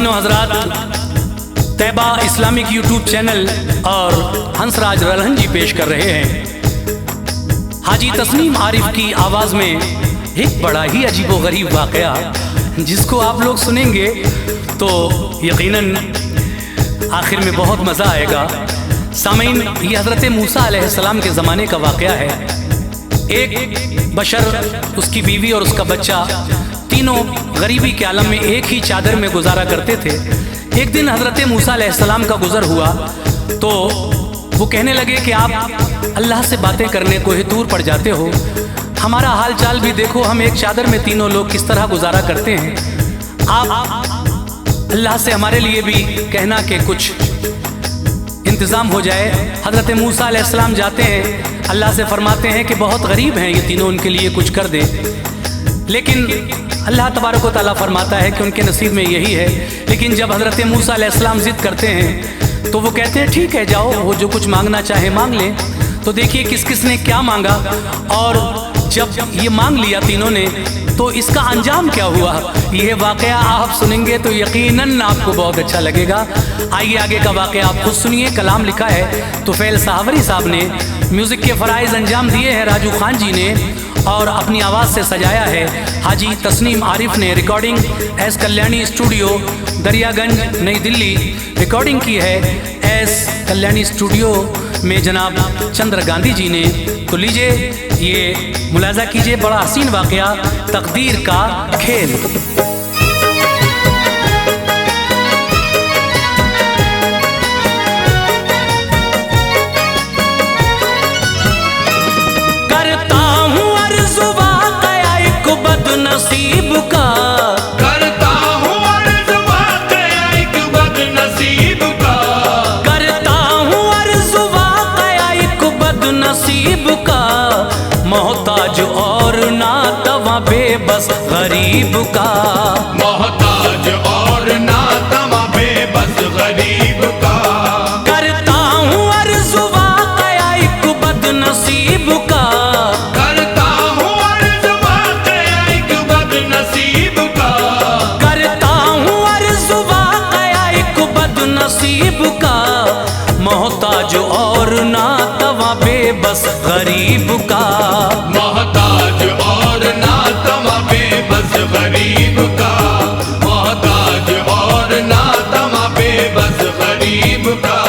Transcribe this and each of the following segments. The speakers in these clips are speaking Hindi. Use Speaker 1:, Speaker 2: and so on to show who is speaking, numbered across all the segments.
Speaker 1: नाज़रीन व हज़रात, तैबा इस्लामिक यूट्यूब चैनल और हंसराज रलहन जी पेश कर रहे हैं हाजी तस्नीम आरिफ की आवाज़ में एक बड़ा ही अजीबो गरीब वाक़या, जिसको आप लोग सुनेंगे तो यकीनन आखिर में बहुत मज़ा आएगा। सामीन, ये हज़रत मूसा अलैहिस्सलाम के ज़माने का वाक़या है। एक बशर, उसकी बीवी और उसका बच्चा तीनों गरीबी के आलम में एक ही चादर में गुजारा करते थे। एक दिन हज़रत मूसा अलैहिस्सलाम का गुज़र हुआ तो वो कहने लगे कि आप अल्लाह से बातें करने को ही दूर पड़ जाते हो, हमारा हाल चाल भी देखो, हम एक चादर में तीनों लोग किस तरह गुजारा करते हैं। आप अल्लाह से हमारे लिए भी कहना कि कुछ इंतज़ाम हो जाए। हज़रत मूसा अलैहिस्सलाम जाते हैं, अल्लाह से फरमाते हैं कि बहुत गरीब हैं ये तीनों, उनके लिए कुछ कर दे। लेकिन अल्लाह तबारक व तआला फरमाता है कि उनके नसीब में यही है। लेकिन जब हज़रत मूसा अलैहिस्सलाम ज़िद करते हैं तो वो कहते हैं ठीक है, जाओ, वो जो कुछ मांगना चाहे मांग लें। तो देखिए किस किस ने क्या मांगा, और जब ये मांग लिया तीनों ने तो इसका अंजाम क्या हुआ, यह वाक़या आप सुनेंगे तो यकीनन आपको बहुत अच्छा लगेगा। आइए आगे का वाक़या आप खुद सुनिए। कलाम लिखा है तुफैल साहवरी साहब ने, म्यूज़िक के फ़राइज़ अंजाम दिए हैं राजू खान जी ने, और अपनी आवाज़ से सजाया है हाजी तस्नीम आरिफ ने। Recording S Kalyani studio Daryaganj नई दिल्ली रिकॉर्डिंग की है एस कल्याणी स्टूडियो में जनाब चंद्र गांधी जी ने। तो लीजिए ये मुलाजा कीजिए, बड़ा हसीन वाक़या, तकदीर का खेल।
Speaker 2: नसीब का करता हूँ अर्ज़ वाक़या एक बदनसीब का,
Speaker 1: करता हूँ अर्ज़ वाक़या एक बदनसीब का, मोहताज और नातवा बेबस गरीब का,
Speaker 2: मोहताज और नातवा बेबस गरीब का,
Speaker 1: करता हूँ अर्ज़ वाक़या एक बदनसीब का,
Speaker 2: नसीब का,
Speaker 1: करता हूँ अर्ज़ वाक़या एक बदनसीब का, मोहताज और नातवा बेबस गरीब का,
Speaker 2: मोहताज और नातवा बेबस गरीब का, मोहताज और नातवा बेबस गरीब का।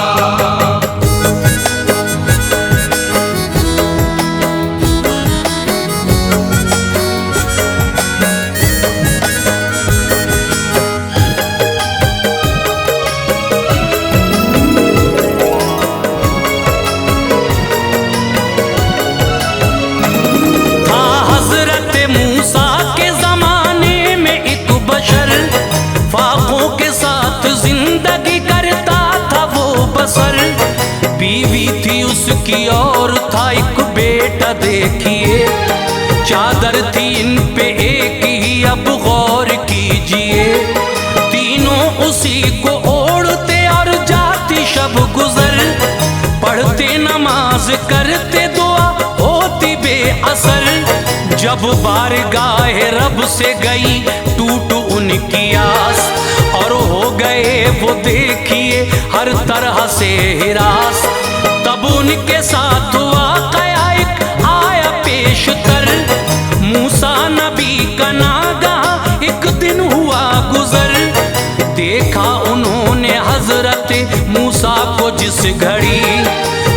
Speaker 1: बीवी थी उसकी और था एक बेटा, देखिए चादर थी इन पे एक ही, अब गौर कीजिए। तीनों उसी को ओढ़ते और जाती शब गुजर, पढ़ते नमाज करते दुआ होती बेअसर। जब बारगाह रब से गई टूट उनकी आस, और हो गए वो देखिए हर तरह से हिरास। तब उनके साथ वाक़या एक आया पेशतर, मूसा नबी का नागाह एक दिन हुआ गुजर। देखा उन्होंने हज़रत मूसा को जिस घड़ी,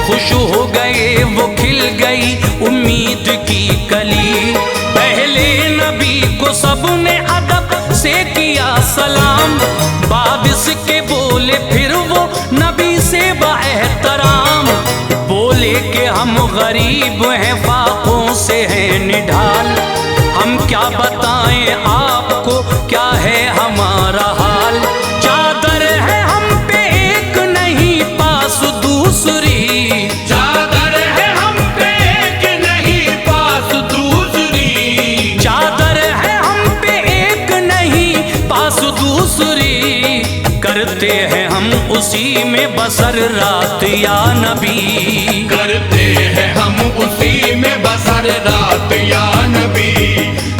Speaker 1: खुश हो गए वो खिल गई उम्मीद की कली। पहले नबी को सबने अदब से किया सलाम, बाद इसके बोले फिर वो नबी से बाएहतराम। बोले कि हम गरीब हैं, फाकों से हैं निढाल, हम क्या बताएं आपको क्या है हमारा हाल। चादर है हम पे एक नहीं पास दूसरी,
Speaker 2: चादर है हम पे एक नहीं पास दूसरी,
Speaker 1: चादर है हम पे एक नहीं पास दूसरी। करते हैं हम उसी में बसर रात या नबी,
Speaker 2: करते हैं हम उसी में बसर रात या नबी,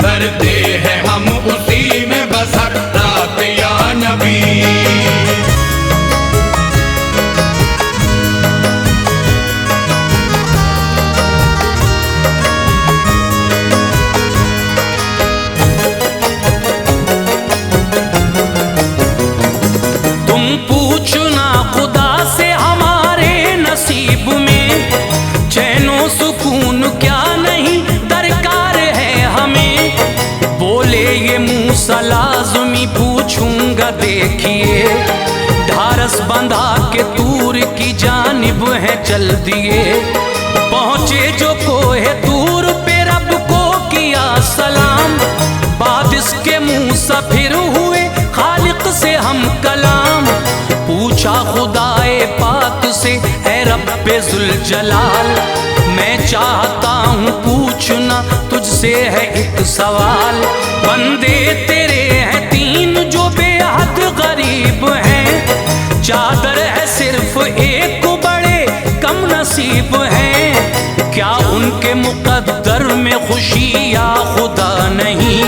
Speaker 2: करते हैं हम उसी में बसर रात या नबी।
Speaker 1: पूछना खुदा से हमारे नसीब में चैनो सुकून क्या नहीं दरकार है हमें। बोले ये मूसा लाज़मी पूछूंगा देखिए, ढारस बंधा के तूर की जानिब है चल दिए। पहुंचे जो कोहे तूर पे रब को किया सलाम, बाद इसके मूसा फिर हुए खालिक से हम कलाम। पूछा खुदाए पाक से ऐ रब्बे जुल जलाल, मैं चाहता हूँ पूछना तुझसे है एक सवाल। बंदे तेरे हैं तीन जो बेहद गरीब हैं, चादर है सिर्फ एक बड़े कम नसीब हैं। क्या उनके मुकद्दर में खुशी या खुदा नहीं,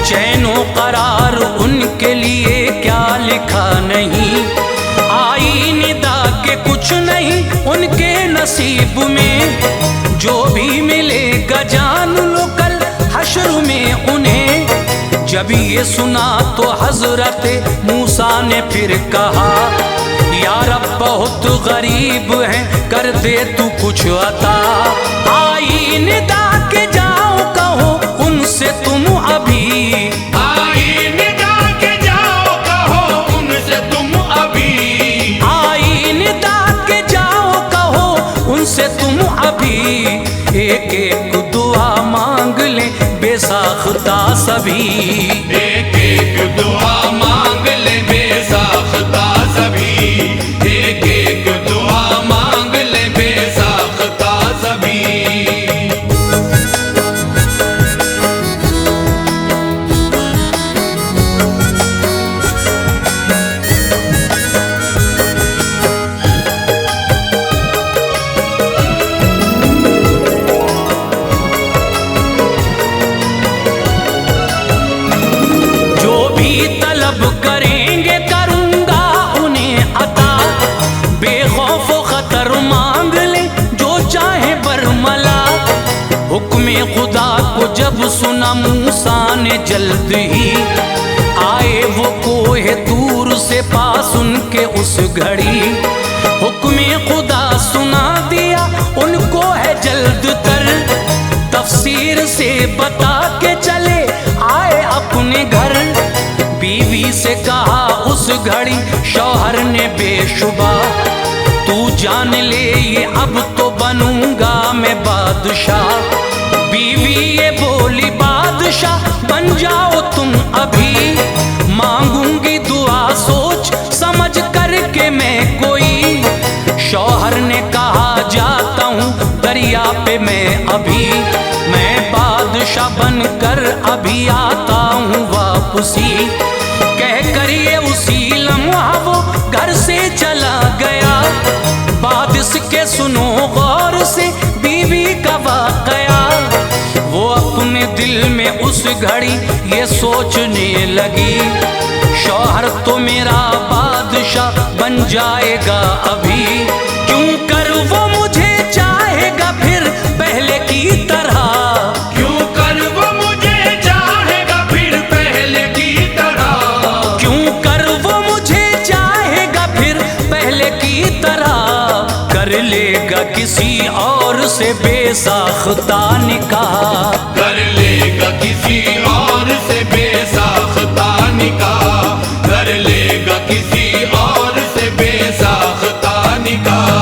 Speaker 1: चैनो करार उनके लिए क्या लिखा नहीं। आई निदा के कुछ नहीं उनके नसीब में, जो भी मिलेगा जान लो कल हश्र में उन्हें। जब ये सुना तो हजरत मूसा ने फिर कहा, या रब बहुत गरीब है कर दे तू कुछ अता। आई निदा के जाओ कहो उनसे तुम अभी,
Speaker 2: आई निदा के जाओ कहो उनसे तुम अभी,
Speaker 1: आई निदा के जाओ कहो उनसे तुम अभी। एक एक दुआ मांग ले बेसाख्ता सभी,
Speaker 2: एक एक दुआ मांग ले बेसाख्ता सभी, एक एक दुआ मांग ले बेसाख्ता सभी।
Speaker 1: तलब करेंगे करूंगा उन्हें अता, बेखौफ खतर मांग ले जो चाहे बरमला। हुक्म खुदा को जब सुना मूसा ने जल्द ही, आए वो कोहे तूर से पास उनके उस घड़ी। हुक्म खुदा सुना दिया उनको है जल्द तर, तफसीर से बता के चले आए अपने घर। बीवी से कहा उस घड़ी शौहर ने बेशुबा, तू जान ले ये अब तो बनूंगा मैं बादशाह। बीवी ये बोली बादशाह बन जाओ तुम अभी, मांगूंगी दुआ सोच समझ करके मैं कोई। शौहर ने कहा जाता हूँ दरिया पे मैं अभी, मैं बादशाह बनकर अभी आता हूँ वापसी। कह कर ये उसी लम्हा वो घर से चला गया, बात इसके सुनो गौर से बीवी का वाकया। वो अपने दिल में उस घड़ी ये सोचने लगी, शौहर तो मेरा बादशाह बन जाएगा अभी। क्यों कर वो मुझे चाहेगा फिर पहले की तरह,
Speaker 2: क्यों कर वो मुझे चाहेगा फिर पहले की तरह,
Speaker 1: क्यों कर वो मुझे चाहेगा फिर पहले की तरह। कर लेगा किसी और से बेसाख्ता निकाह,
Speaker 2: कर लेगा किसी और से बेसाख्ता निकाह, कर लेगा किसी और से बेसाख्ता निकाह।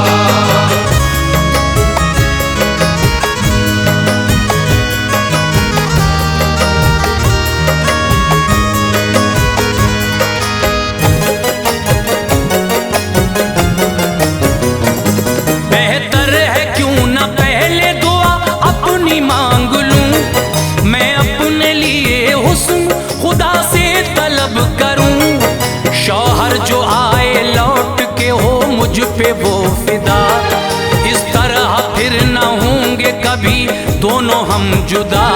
Speaker 1: बेहतर है क्यों न पहले दुआ अपनी मांग लूं, मैं अपने लिए हुस्न खुदा से तलब करूं। शौहर जो आए लौट के हो मुझ पे वो फिदा, इस तरह फिर न होंगे कभी दोनों हम जुदा।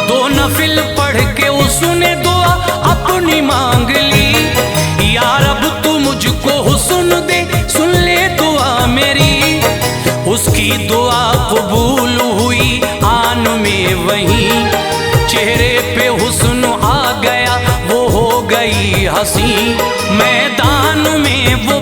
Speaker 1: दो नफिल पढ़ के उसने दुआ अपनी मांग ली, या रब तू मुझको हुस्न दे सुन ले दुआ मेरी। उसकी दुआ कबूल हुई आन में वहीं, चेहरे पे हुस्न आ गया वो हो गई हंसी। मैदान में वो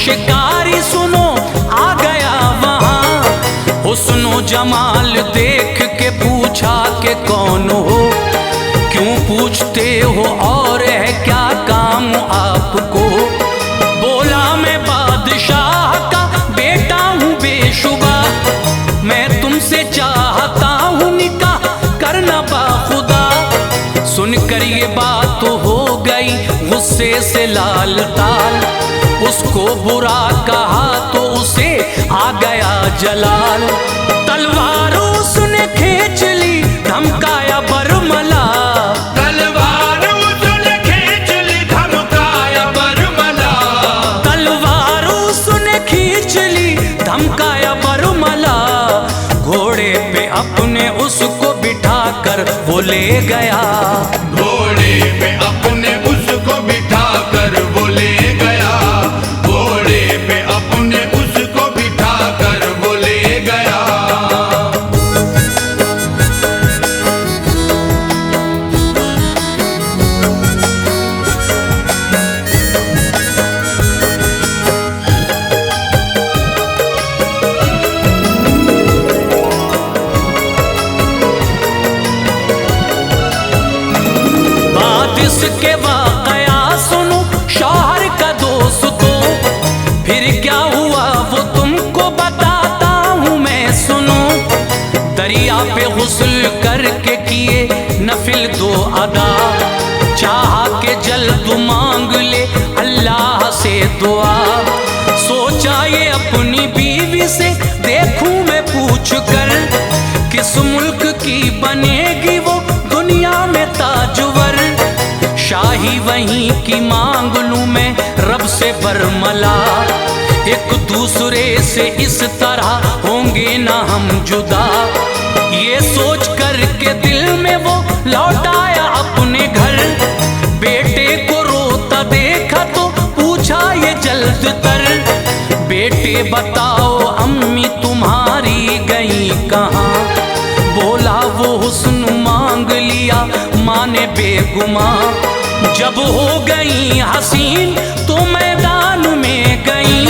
Speaker 1: शिकारी सुनो आ गया वहाँ। हुस्नो जमाल देख के पूछा के कौन हो, क्यों पूछते हो और है क्या काम आपको। बोला मैं बादशाह का बेटा हूँ बेशुबा, मैं तुमसे चाहता हूँ निकाह करना बाखुदा। सुनकर ये बात हो गई गुस्से से लाल ताल, उसको बुरा कहा तो उसे आ गया जलाल। तलवार उसने खींच ली धमकाया बरमला,
Speaker 2: तलवार उसने खींच ली धमकाया बरमला,
Speaker 1: तलवार उसने खींच ली धमकाया बरमला। घोड़े पे अपने उसको बिठा कर वो ले गया,
Speaker 2: घोड़े पे अपने उसको बिठा कर वो ले गया, घोड़े पे अपने उसको बिठा कर वो ले गया।
Speaker 1: इसके वाकया सुनो शौहर का दोस्तों, फिर क्या हुआ वो तुमको बताता हूँ मैं सुनो। दरिया पे गुस्ल करके किए नफिल दो अदा, चाहा के जल्द मांग ले अल्लाह से दुआ। सोचा ये अपनी बीवी से देखूं मैं पूछ कर, किस मुल्क की बनेगी वो दुनिया में ताजवर। शाही वहीं की मांग लूं मैं रब से बरमला, एक दूसरे से इस तरह होंगे ना हम जुदा। ये सोच कर के दिल में वो लौट आया अपने घर, बेटे को रोता देखा तो पूछा ये जल्द तर। बेटे बताओ अम्मी तुम्हारी गई कहाँ, बोला वो हुस्न मांग लिया माँ ने बेगुमां। जब हो गई हसीन तो मैदान में गई,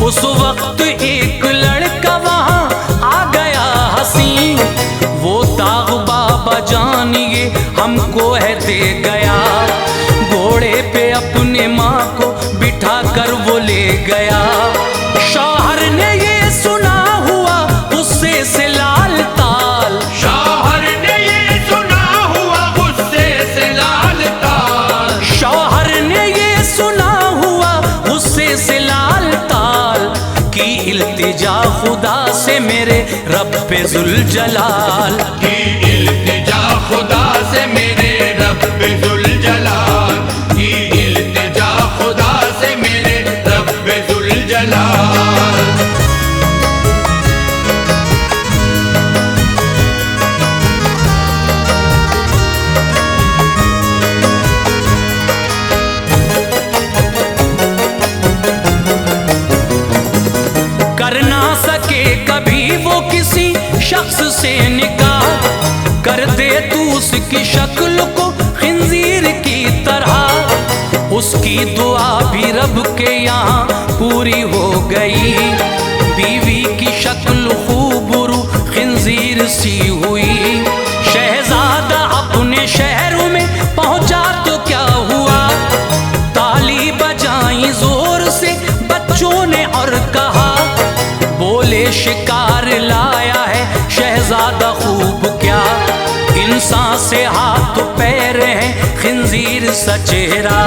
Speaker 1: उस वक्त एक लड़का वहाँ आ गया हसीन। वो दाग बाबा जानिए हमको है दे गया, घोड़े पे अपने माँ को बिठा कर वो ले गया। शौहर ने ये सुना हुआ गुस्से से लाल ताल,
Speaker 2: शौहर ने ये सुना हुआ गुस्से से लाल ताल,
Speaker 1: शौहर ने ये सुना हुआ गुस्से से लाल ताल। की इल्तिजा खुदा से मेरे रब पे जुल जलाल,
Speaker 2: की इल्तिजा खुदा से मेरे रब पे जुल जलाल, की इल्तिजा खुदा से मेरे रब पे जुल जलाल।
Speaker 1: कर ना सके कभी वो किसी शख्स से निकाह, कर दे तू उसकी शक्ल को खिंजीर की तरह। उसकी दुआ भी रब के यहाँ पूरी हो गई, बीवी की शक्ल खूबरू खिंजीर सी हुई। शहजादा अपने शहर में पहुंचा तो क्या हुआ, ताली बजाई जोर से बच्चों ने और कहा, बोले शिकार लाया है शहजादा खूब क्या। इंसान से हाथ पैर है खिंजीर सा चेहरा,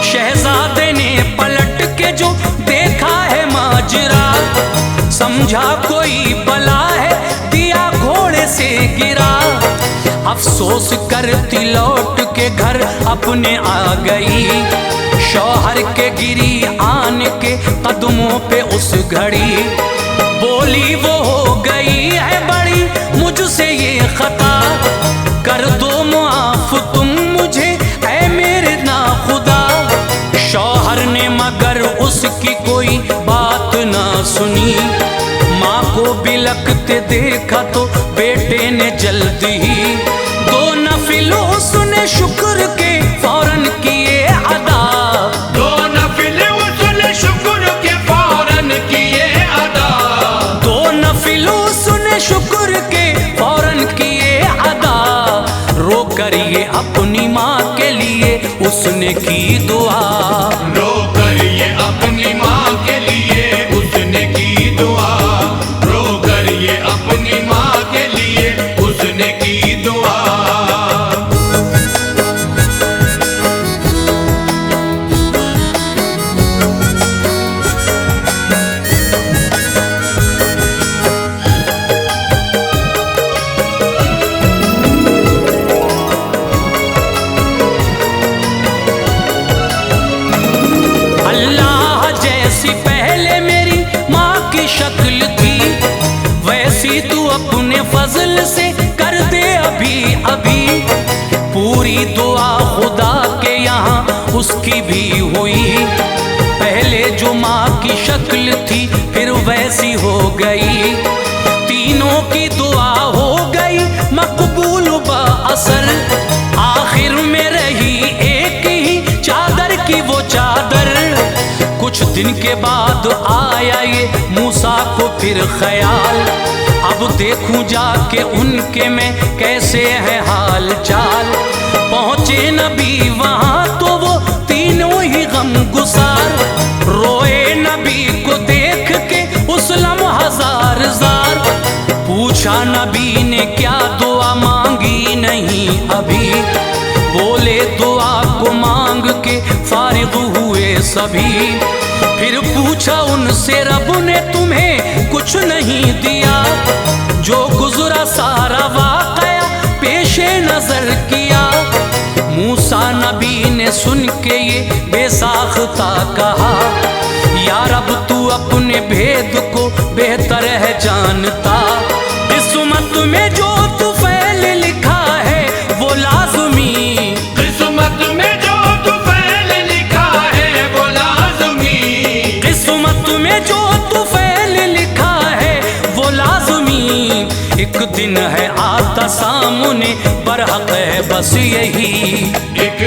Speaker 1: शहजादे ने पलट के जो देखा है माजरा। समझा कोई बला है दिया घोड़े से गिरा, अफसोस करती लौट के घर अपने आ गई। शौहर के गिरी आन के कदमों पे उस घड़ी, बोली वो हो गई है बड़ी मुझसे ये खता, कर दो माफ तुम मुझे ऐ मेरे ना खुदा। शौहर ने मगर उसकी कोई बात ना सुनी, माँ को बिलखते देखा तो बेटे ने जल्दी ही दो नफिल उसने शुक्र के फौरन किए अदा।
Speaker 2: दो नफिल उसने शुक्र
Speaker 1: उसने की दुआ।
Speaker 2: रो कर ये अपनी माँ के लिए उसने की दुआ, रो कर ये अपनी माँ के लिए उसने की दुआ।
Speaker 1: अल्लाह जैसी पहले मेरी माँ की शक्ल थी, वैसी तू अपने फजल से कर दे अभी अभी। पूरी दुआ खुदा के यहाँ उसकी भी हुई, पहले जो माँ की शक्ल थी फिर वैसी हो गई। तीनों की दुआ हो गई मकबूल बा असर, आखिर में रही एक ही चादर की वो चादर। कुछ दिन के बाद आया ये मूसा को फिर ख्याल, अब देखूं जाके उनके में कैसे है हाल चाल। पहुंचे नबी वहां तो वो तीनों ही गम गुसार, रोए नबी को देख के उस लम्हा जार जार। पूछा नबी ने क्या दुआ मांगी नहीं अभी, बोले दुआ को मांग के फारिग हुए सभी। फिर पूछा उनसे रब ने तुम्हें कुछ नहीं दिया, जो गुजरा सारा वाकया पेशे नजर किया। मूसा नबी ने सुन के ये बेसाख्ता कहा, या रब तू अपने भेद को बेहतर है जानता। किस्मत में जो तू फैल लिखा है वो लाज़मी,
Speaker 2: किस्मत में जो तू फैल लिखा है वो लाज़मी,
Speaker 1: किस्मत में जो तू फैल लिखा है वो लाज़मी। एक दिन है आता सामने बरहक है बस यही,
Speaker 2: एक